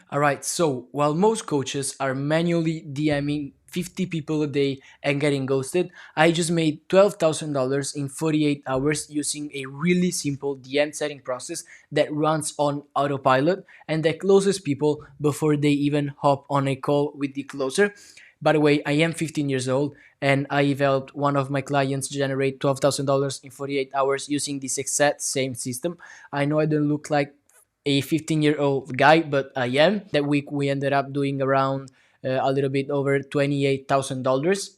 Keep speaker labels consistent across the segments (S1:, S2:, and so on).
S1: Alright, so while most coaches are manually DMing 50 people a day and getting ghosted, I just made $12,000 in 48 hours using a really simple DM setting process that runs on autopilot and that closes people before they even hop on a call with the closer. By the way, I am 15 years old and I've helped one of my clients generate $12,000 in 48 hours using this exact same system. I know I don't look like a 15-year-old guy, but I am. That week we ended up doing around a little bit over $28,000.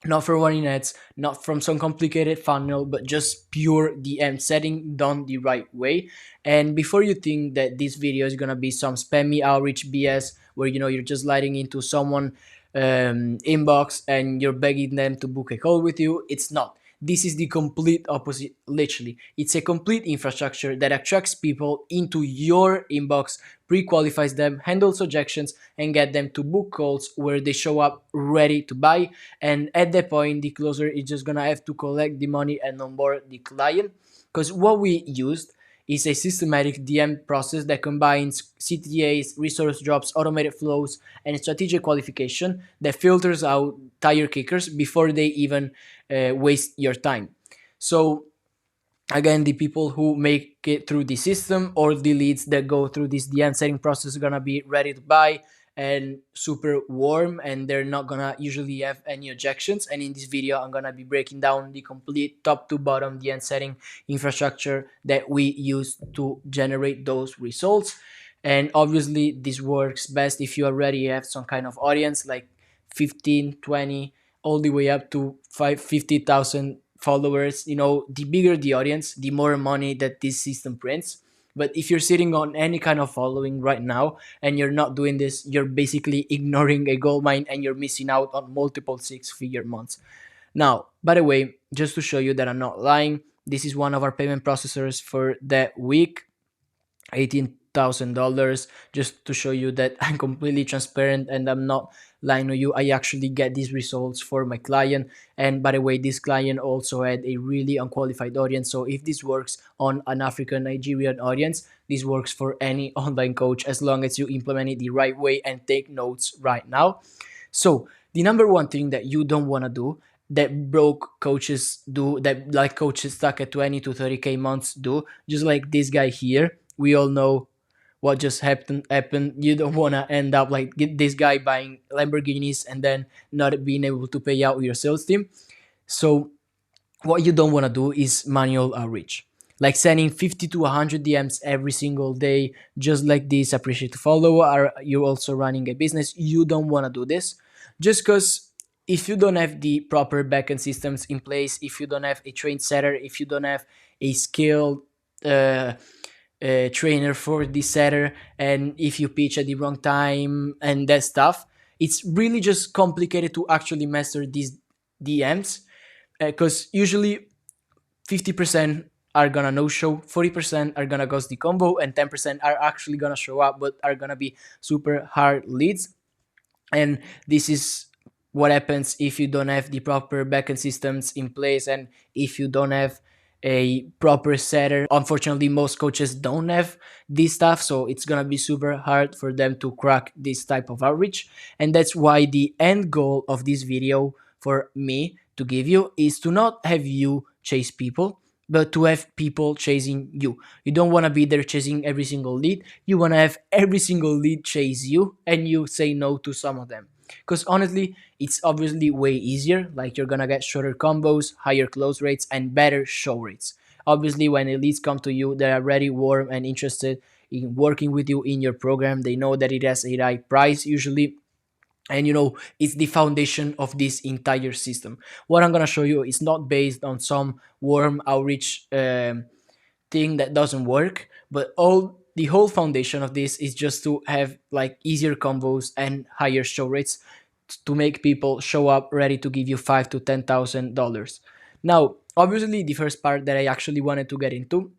S1: Not for running ads, not from some complicated funnel, but just pure DM setting done the right way. And before you think that this video is gonna be some spammy outreach BS where you're just sliding into someone inbox and you're begging them to book a call with you, it's not. This is the complete opposite, literally. It's a complete infrastructure that attracts people into your inbox, pre-qualifies them, handles objections, and get them to book calls where they show up ready to buy. And at that point, the closer is just gonna have to collect the money and onboard the client. Because what we used is a systematic DM process that combines CTAs, resource drops, automated flows, and strategic qualification that filters out tire kickers before they even waste your time. So again, the people who make it through the system or the leads that go through this DM setting process are gonna be ready to buy and super warm, and they're not gonna usually have any objections. And in this video I'm gonna be breaking down the complete top to bottom DM setting infrastructure that we use to generate those results. And obviously this works best if you already have some kind of audience like 15, 20, all the way up to 50,000 followers. The bigger the audience, the more money that this system prints. But if you're sitting on any kind of following right now and you're not doing this, you're basically ignoring a gold mine and you're missing out on multiple six-figure months. Now, by the way, just to show you that I'm not lying, this is one of our payment processors for that week. $18,000, just to show you that I'm completely transparent and I'm not lying to you. I actually get these results for my client. And by the way, this client also had a really unqualified audience. So if this works on an African Nigerian audience, this works for any online coach as long as you implement it the right way and take notes right now. So the number one thing that you don't want to do, that broke coaches do, that like coaches stuck at 20 to 30K months do, just like this guy here. We all know what just happened. You don't want to end up like this guy buying Lamborghinis and then not being able to pay out your sales team. So what you don't want to do is manual outreach, like sending 50 to 100 DMs every single day, just like this. Appreciate to follow. Are you also running a business? You don't want to do this, just because if you don't have the proper backend systems in place, if you don't have a trained setter, if you don't have a skilled trainer for the setter, and if you pitch at the wrong time and that stuff, it's really just complicated to actually master these DMs, because usually 50% are gonna no show, 40% are gonna ghost the combo, and 10% are actually gonna show up but are gonna be super hard leads. And this is what happens if you don't have the proper backend systems in place and if you don't have a proper setter. Unfortunately, most coaches don't have this stuff, so it's gonna be super hard for them to crack this type of outreach. And that's why the end goal of this video for me to give you is to not have you chase people, but to have people chasing you. You don't want to be there chasing every single lead. You want to have every single lead chase you and you say no to some of them. Because honestly, it's obviously way easier. Like, you're gonna get shorter combos, higher close rates, and better show rates. Obviously, when elites come to you, they're already warm and interested in working with you in your program. They know that it has a high price usually, and it's the foundation of this entire system. What I'm gonna show you is not based on some warm outreach thing that doesn't work, but all the whole foundation of this is just to have like easier combos and higher show rates to make people show up ready to give you $5,000 to $10,000. Now, obviously, the first part that I actually wanted to get into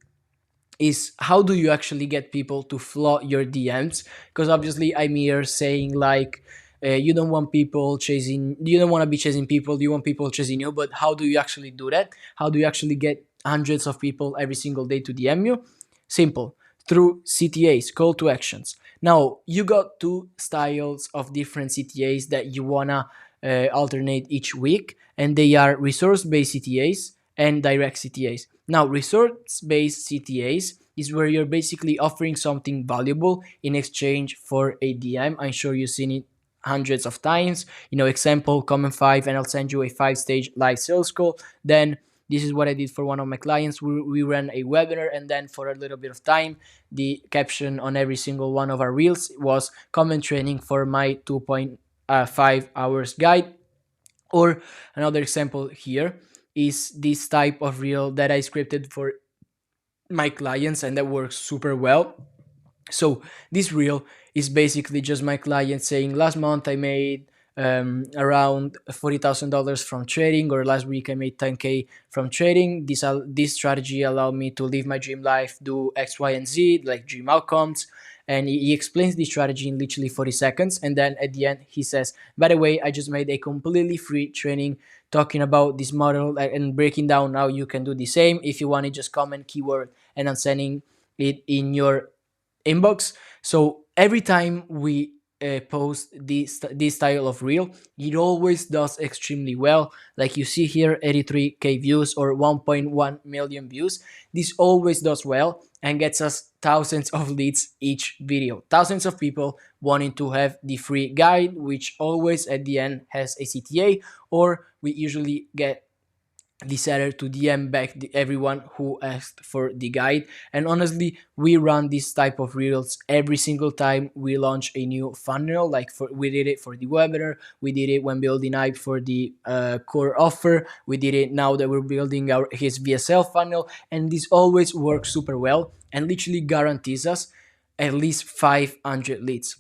S1: is how do you actually get people to flood your DMs? Because obviously, I'm here saying like, you don't want people chasing, you don't want to be chasing people, you want people chasing you. But how do you actually do that? How do you actually get hundreds of people every single day to DM you? Simple, through CTAs, call to actions. Now you got two styles of different CTAs that you wanna alternate each week, and they are resource-based CTAs and direct CTAs. Now, resource-based CTAs is where you're basically offering something valuable in exchange for a DM. I'm sure you've seen it hundreds of times. Example, comment five, and I'll send you a 5-stage live sales call. Then this is what I did for one of my clients. We ran a webinar, and then for a little bit of time, the caption on every single one of our reels was comment training for my 2.5 hours guide. Or another example here is this type of reel that I scripted for my clients, and that works super well. So this reel is basically just my client saying, last month I made around $40,000 from trading, or last week I made 10K from trading. This strategy allowed me to live my dream life, do X, Y, and Z, like dream outcomes. And he explains the strategy in literally 40 seconds. And then at the end, he says, by the way, I just made a completely free training talking about this model and breaking down how you can do the same. If you want to just comment keyword, and I'm sending it in your inbox. So every time we post this style of reel, it always does extremely well. Like you see here, 83k views or 1.1 million views. This always does well and gets us thousands of leads each video. Thousands of people wanting to have the free guide, which always at the end has a CTA, or we usually get the seller to DM back everyone who asked for the guide. And honestly, we run this type of reels every single time we launch a new funnel. We did it for the webinar, we did it when building hype for the core offer, we did it now that we're building his VSL funnel, and this always works super well and literally guarantees us at least 500 leads.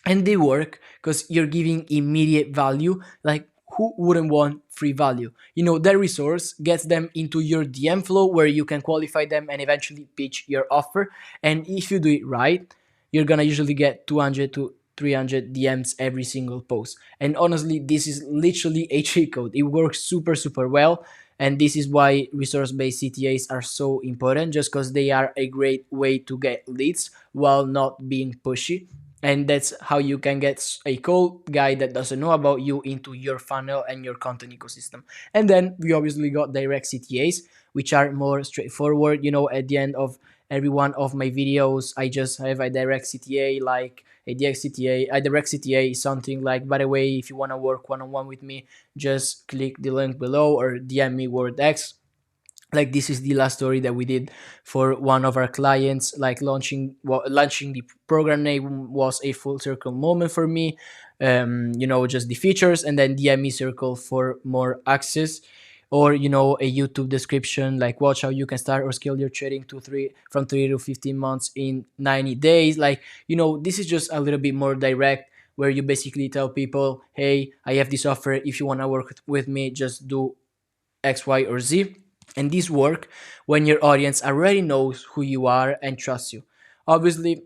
S1: And they work because you're giving immediate value. Like, who wouldn't want free value? That resource gets them into your DM flow, where you can qualify them and eventually pitch your offer. And if you do it right, you're gonna usually get 200 to 300 DMs every single post. And honestly, this is literally a cheat code. It works super, super well. And this is why resource-based CTAs are so important, just because they are a great way to get leads while not being pushy. And that's how you can get a cold guy that doesn't know about you into your funnel and your content ecosystem. And then we obviously got direct CTAs, which are more straightforward. At the end of every one of my videos, I just have a direct CTA, like a DX CTA. A direct CTA is something like, by the way, if you want to work one-on-one with me, just click the link below or DM me word X. Like, this is the last story that we did for one of our clients. Like, launching the program name was a full circle moment for me. Just the features, and then DM me circle for more access. Or a YouTube description like, watch how you can start or scale your trading from 3 to 15 months in 90 days. Like, this is just a little bit more direct, where you basically tell people, hey, I have this offer, if you want to work with me, just do X, Y, or Z. And this work when your audience already knows who you are and trusts you. Obviously,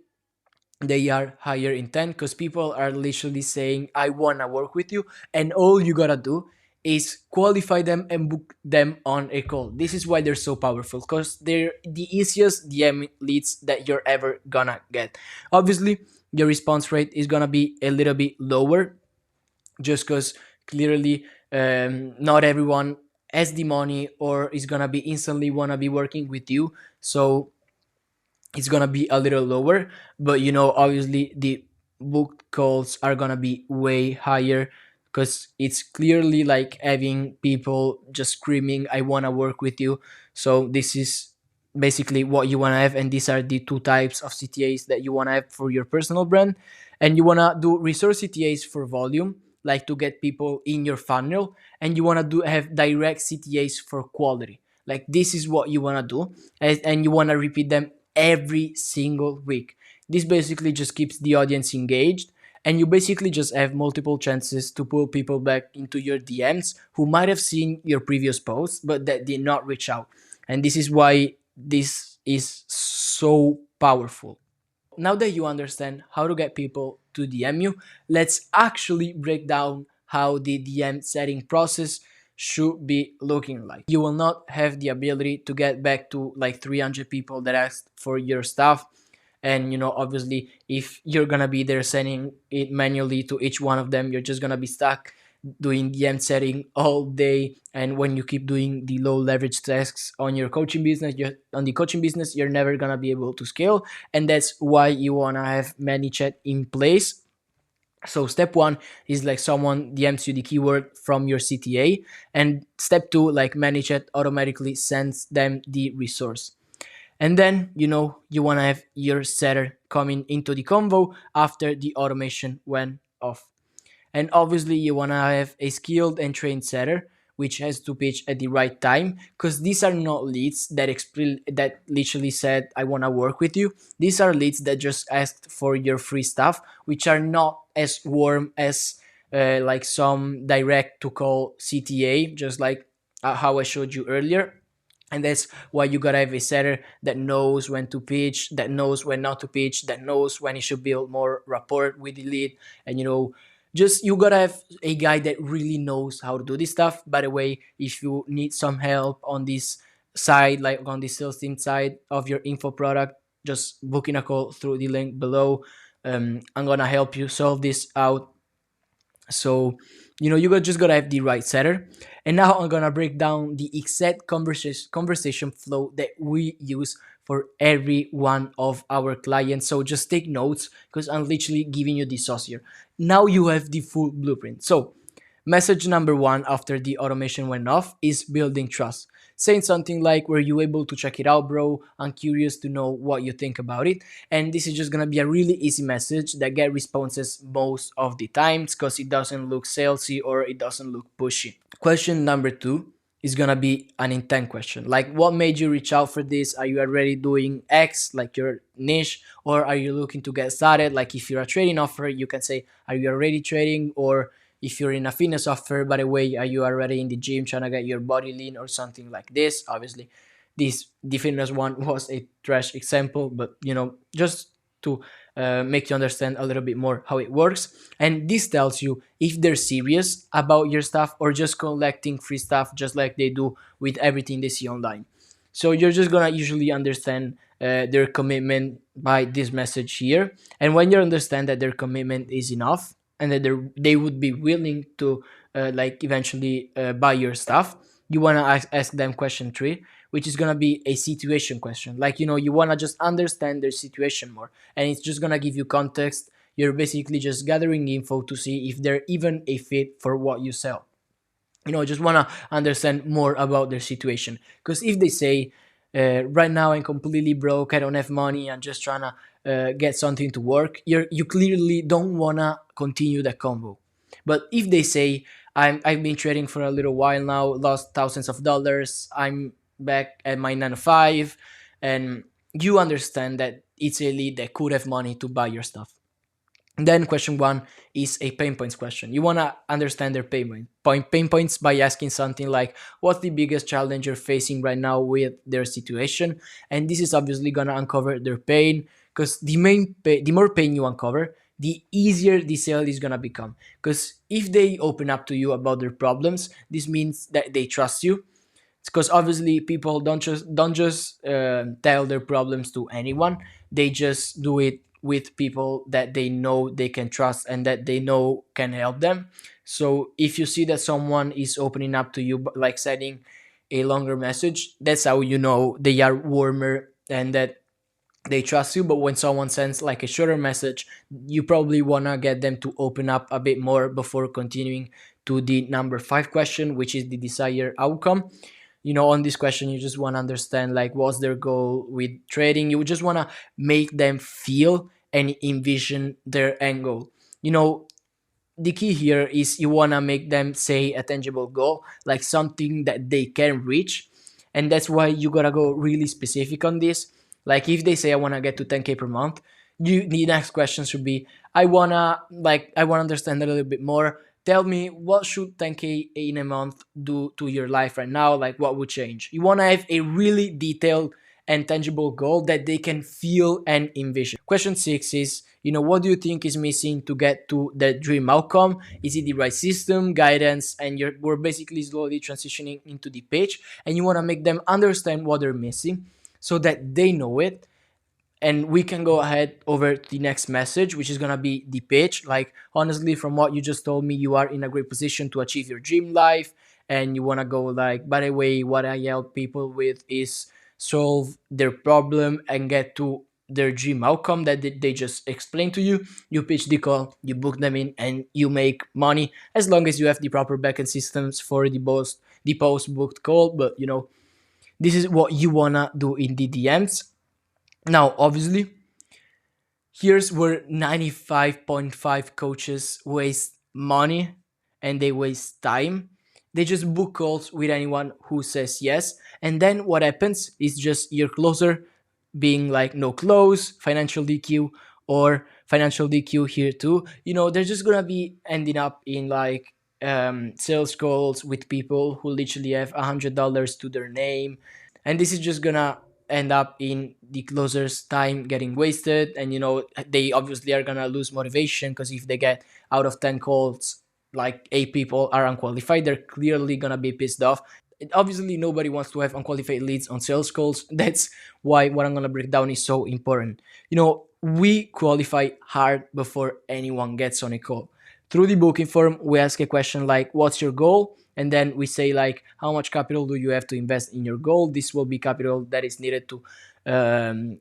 S1: they are higher intent because people are literally saying, I want to work with you. And all you got to do is qualify them and book them on a call. This is why they're so powerful, because they're the easiest DM leads that you're ever gonna get. Obviously, your response rate is gonna be a little bit lower, just because clearly not everyone has the money or is gonna be instantly wanna be working with you. So it's gonna be a little lower, but obviously the book calls are gonna be way higher, because it's clearly like having people just screaming, I want to work with you. So this is basically what you want to have, and these are the two types of CTAs that you want to have for your personal brand. And you want to do resource CTAs for volume, like to get people in your funnel, and you want to do have direct CTAs for quality. Like, this is what you want to do, and you want to repeat them every single week. This basically just keeps the audience engaged, and you basically just have multiple chances to pull people back into your DMs who might have seen your previous posts but that did not reach out. And this is why this is so powerful. Now that you understand how to get people to DM you, let's actually break down how the DM setting process should be looking like. You will not have the ability to get back to like 300 people that asked for your stuff And obviously, if you're gonna be there sending it manually to each one of them, you're just gonna be stuck doing the end setting all day. And when you keep doing the low leverage tasks on your coaching business, you're never gonna be able to scale. And that's why you wanna have ManyChat in place. So step one is like someone DMs you the keyword from your CTA, and step two, like ManyChat automatically sends them the resource. And then you want to have your setter coming into the convo after the automation went off. And obviously, you want to have a skilled and trained setter, which has to pitch at the right time, because these are not leads that literally said, I want to work with you. These are leads that just asked for your free stuff, which are not as warm as like some direct to call CTA, just like how I showed you earlier. And that's why you gotta have a setter that knows when to pitch, that knows when not to pitch, that knows when you should build more rapport with the lead. And just you gotta have a guy that really knows how to do this stuff. By the way, if you need some help on this side, like on the sales team side of your info product, just booking a call through the link below. I'm gonna help you solve this out. So just gotta have the right setter. And now I'm gonna break down the exact conversation flow that we use for every one of our clients. So just take notes, because I'm literally giving you the sauce here. Now you have the full blueprint. So message number one after the automation went off is building trust. Saying something like, were you able to check it out, bro? I'm curious to know what you think about it. And this is just gonna be a really easy message that get responses most of the times, because it doesn't look salesy or it doesn't look pushy. Question number two is gonna be an intent question. Like, what made you reach out for this? Are you already doing X, like your niche, or are you looking to get started? Like, if you're a trading offer, you can say, are you already trading? Or if you're in a fitness offer, by the way, are you already in the gym trying to get your body lean or something like this? Obviously, the fitness one was a trash example, but just to make you understand a little bit more how it works. And this tells you if they're serious about your stuff or just collecting free stuff, just like they do with everything they see online. So you're just gonna usually understand their commitment by this message here. And when you understand that their commitment is enough, and that they would be willing to like eventually buy your stuff, you want to ask them question three, which is going to be a situation question. Like, you want to just understand their situation more, and it's just going to give you context. You're basically just gathering info to see if they're even a fit for what you sell. Just want to understand more about their situation, because if they say, right now I'm completely broke, I don't have money, I'm just trying to get something to work, you clearly don't want to continue that convo. But if they say, I've been trading for a little while now, lost thousands of dollars, I'm back at my 9 to 5, and you understand that it's a lead that could have money to buy your stuff. Then question one is a pain points question. You want to understand their pain points by asking something like, what's the biggest challenge you're facing right now with their situation? And this is obviously going to uncover their pain, because the more pain you uncover, the easier the sale is going to become. Because if they open up to you about their problems, this means that they trust you. Because obviously people don't just tell their problems to anyone. They just do it with people that they know they can trust and that they know can help them. So if you see that someone is opening up to you, like sending a longer message, that's how you know they are warmer and that they trust you. But when someone sends like a shorter message, you probably want to get them to open up a bit more before continuing to the number 5 question, which is the desired outcome. On this question, you just want to understand like what's their goal with trading. You just want to make them feel and envision their end goal. The key here is you want to make them say a tangible goal, like something that they can reach. And that's why you gotta go really specific on this. Like if they say, I want to get to 10K per month, the next question should be, I want to understand a little bit more. Tell me, what should 10K in a month do to your life right now? Like, what would change? You want to have a really detailed and tangible goal that they can feel and envision. Question 6 is, what do you think is missing to get to the dream outcome? Is it the right system, guidance? And we're basically slowly transitioning into the page, and you want to make them understand what they're missing so that they know it. and we can go ahead over to the next message, which is gonna be the pitch. Like, honestly, from what you just told me, you are in a great position to achieve your dream life, and you wanna go like, by the way, what I help people with is solve their problem and get to their dream outcome that they just explained to you. You pitch the call, you book them in, and you make money as long as you have the proper backend systems for the post booked call. But this is what you wanna do in the DMs. Now, obviously, here's where 95.5 coaches waste money and they waste time. They just book calls with anyone who says yes. And then what happens is just your closer being like no close, financial DQ, or financial DQ here too. They're just gonna be ending up in like sales calls with people who literally have $100 to their name, and this is just gonna end up in the closer's time getting wasted. And they obviously are gonna lose motivation, because if they get out of 10 calls like 8 people are unqualified, they're clearly gonna be pissed off. And obviously nobody wants to have unqualified leads on sales calls. That's why what I'm gonna break down is so important. We qualify hard before anyone gets on a call. Through the booking form, we ask a question like, what's your goal? And then we say like, how much capital do you have to invest in your goal? This will be capital that is needed to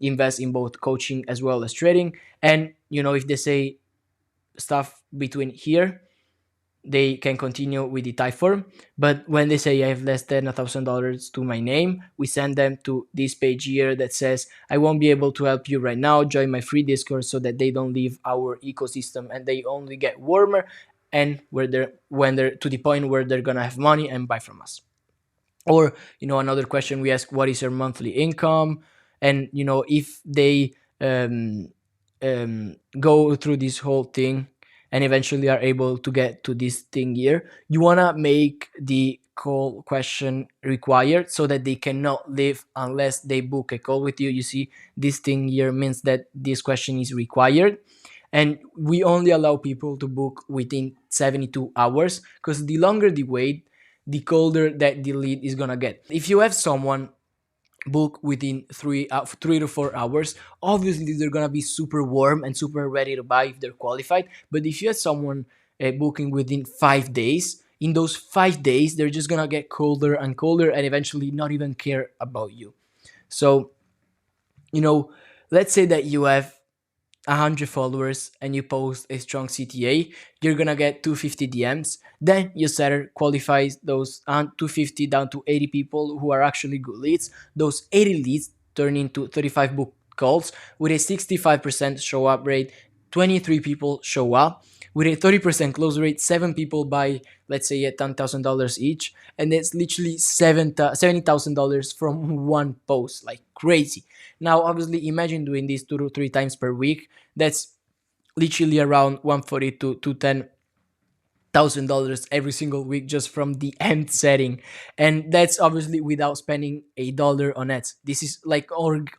S1: invest in both coaching as well as trading. And if they say stuff between here, they can continue with the type form. But when they say I have less than $1,000 to my name, we send them to this page here that says, I won't be able to help you right now. Join my free Discord so that they don't leave our ecosystem and they only get warmer, and when they're to the point where they're gonna have money and buy from us. Or another question we ask, what is your monthly income? And if they go through this whole thing and eventually are able to get to this thing here, you want to make the call question required so that they cannot leave unless they book a call with you. You see, this thing here means that this question is required, and we only allow people to book within 72 hours, because the longer the wait, the colder that the lead is gonna get. If you have someone book within 3 to 4 hours, obviously they're gonna be super warm and super ready to buy if they're qualified. But if you have someone booking within 5 days, in those 5 days they're just gonna get colder and colder and eventually not even care about you. So let's say that you have 100 followers and you post a strong CTA, you're gonna get 250 DMs. Then your setter qualifies those 250 down to 80 people who are actually good leads. Those 80 leads turn into 35 book calls with a 65% show up rate. 23 people show up with a 30% close rate. 7 people buy, let's say, at $10,000 each, and it's literally $70,000 from one post, like crazy. Now, obviously, imagine doing this 2 to 3 times per week. That's literally around 140 to $210,000 every single week just from the end setting, and that's obviously without spending a dollar on ads. This is like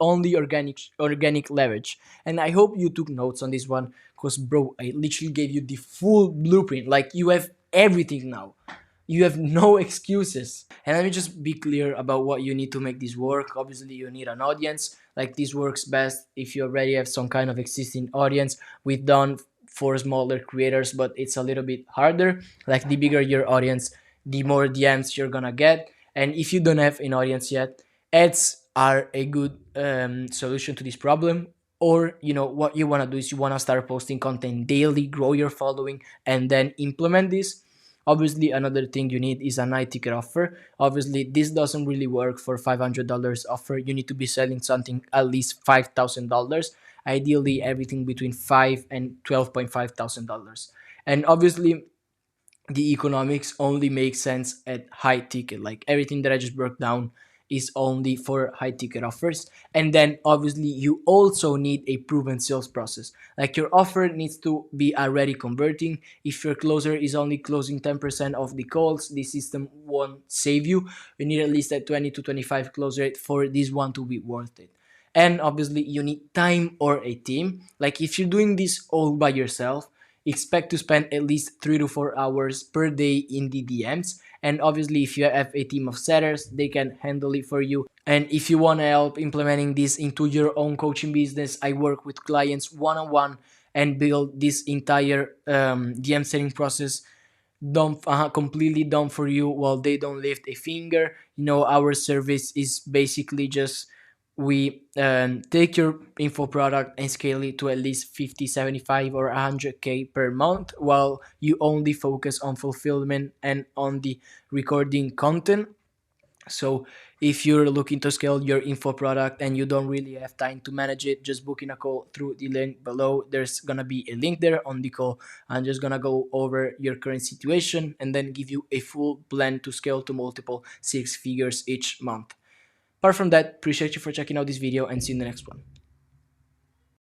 S1: only organic leverage, and I hope you took notes on this one, because bro, I literally gave you the full blueprint. Like, you have everything now. You have no excuses. And let me just be clear about what you need to make this work. Obviously, you need an audience. Like, this works best if you already have some kind of existing audience. We've done for smaller creators, but it's a little bit harder. Like, the bigger your audience, the more DMs you're gonna get. And if you don't have an audience yet, ads are a good solution to this problem. Or what you want to do is you want to start posting content daily, grow your following, and then implement this. Obviously, another thing you need is an high ticket offer. Obviously, this doesn't really work for $500 offer. You need to be selling something at least $5,000. Ideally, everything between $5,000 and $12,500. And obviously, the economics only makes sense at high ticket. Like, everything that I just broke down is only for high ticket offers. And then obviously you also need a proven sales process. Like, your offer needs to be already converting. If your closer is only closing 10% of the calls, the system won't save you. You need at least a 20 to 25 close rate for this one to be worth it. And obviously you need time or a team. Like, if you're doing this all by yourself, expect to spend at least 3 to 4 hours per day in the DMs. And obviously, if you have a team of setters, they can handle it for you. And if you want to help implementing this into your own coaching business, I work with clients one on one and build this entire DM setting process done completely done for you while they don't lift a finger. Our service is basically just we take your info product and scale it to at least 50, 75, or 100K per month, while you only focus on fulfillment and on the recording content. So if you're looking to scale your info product and you don't really have time to manage it, just booking a call through the link below. There's gonna be a link there on the call. I'm just gonna go over your current situation and then give you a full plan to scale to multiple six figures each month. Apart from that, appreciate you for checking out this video and see you in the next one.